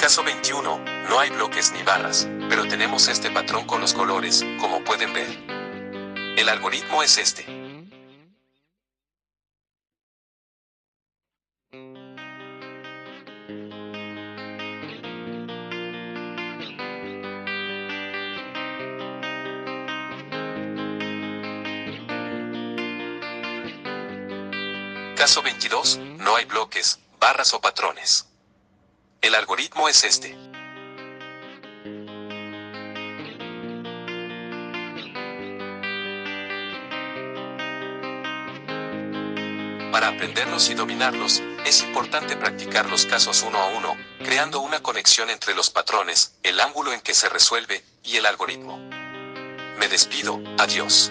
Caso 21. No hay bloques ni barras, pero tenemos este patrón con los colores, como pueden ver. El algoritmo es este. Caso 22. No hay bloques, barras o patrones. El algoritmo es este. Para aprenderlos y dominarlos, es importante practicar los casos uno a uno, creando una conexión entre los patrones, el ángulo en que se resuelve, y el algoritmo. Me despido, adiós.